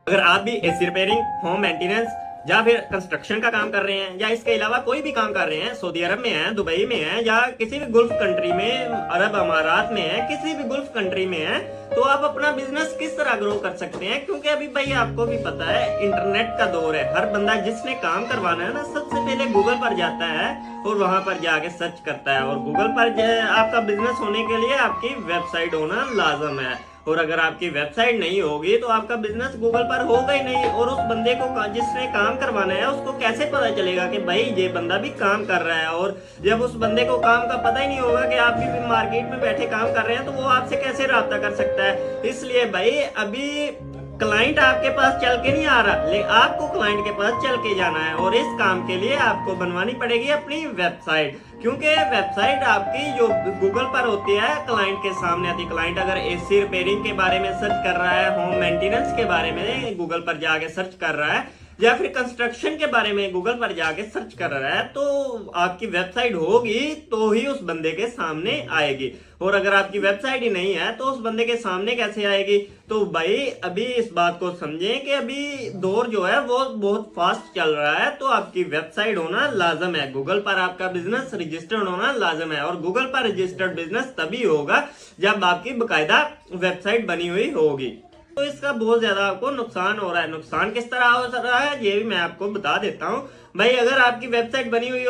अगर आप भी एसी रिपेयरिंग, होम मेंटेनेंस या फिर कंस्ट्रक्शन का काम कर रहे हैं या इसके अलावा कोई भी काम कर रहे हैं, सऊदी अरब में है, दुबई में है या किसी भी गुल्फ कंट्री में, अरब अमारात में है, किसी भी गुल्फ कंट्री में है, तो आप अपना बिजनेस किस तरह ग्रो कर सकते हैं। क्योंकि अभी भाई आपको भी पता है इंटरनेट का दौर है। हर बंदा जिसने काम करवाना है ना, सबसे पहले गूगल पर जाता है और वहां पर जाके सर्च करता है। और गूगल पर आपका बिजनेस होने के लिए आपकी वेबसाइट होना लाजम है। और अगर आपकी वेबसाइट नहीं होगी तो आपका बिजनेस गूगल पर होगा ही नहीं। और उस बंदे को जिसने काम करवाना है उसको कैसे पता चलेगा कि भाई ये बंदा भी काम कर रहा है। और जब उस बंदे को काम का पता ही नहीं होगा कि आप भी मार्केट में बैठे काम कर रहे हैं, तो वो आपसे कैसे राब्ता कर सकता है। इसलिए भाई अभी क्लाइंट आपके पास चल के नहीं आ रहा, लेकिन आपको क्लाइंट के पास चल के जाना है। और इस काम के लिए आपको बनवानी पड़ेगी अपनी वेबसाइट। क्योंकि वेबसाइट आपकी जो गूगल पर होती है क्लाइंट के सामने आती है। क्लाइंट अगर एसी रिपेयरिंग के बारे में सर्च कर रहा है, होम मेंटेनेंस के बारे में गूगल पर जाके सर्च कर रहा है, या फिर कंस्ट्रक्शन के बारे में गूगल पर जाके सर्च कर रहा है, तो आपकी वेबसाइट होगी तो ही उस बंदे के सामने आएगी। और अगर आपकी वेबसाइट ही नहीं है तो उस बंदे के सामने कैसे आएगी। तो भाई अभी इस बात को समझें कि अभी दौर जो है वो बहुत फास्ट चल रहा है, तो आपकी वेबसाइट होना लाजम है। गूगल पर आपका बिजनेस रजिस्टर्ड होना लाजम है। और गूगल पर रजिस्टर्ड बिजनेस तभी होगा जब आपकी बकायदा वेबसाइट बनी हुई होगी। तो इसका बहुत ज्यादा आपको नुकसान हो रहा है। नुकसान किस तरह हो रहा है ये भी मैं आपको बता देता हूँ। भाई अगर आपकी वेबसाइट बनी हुई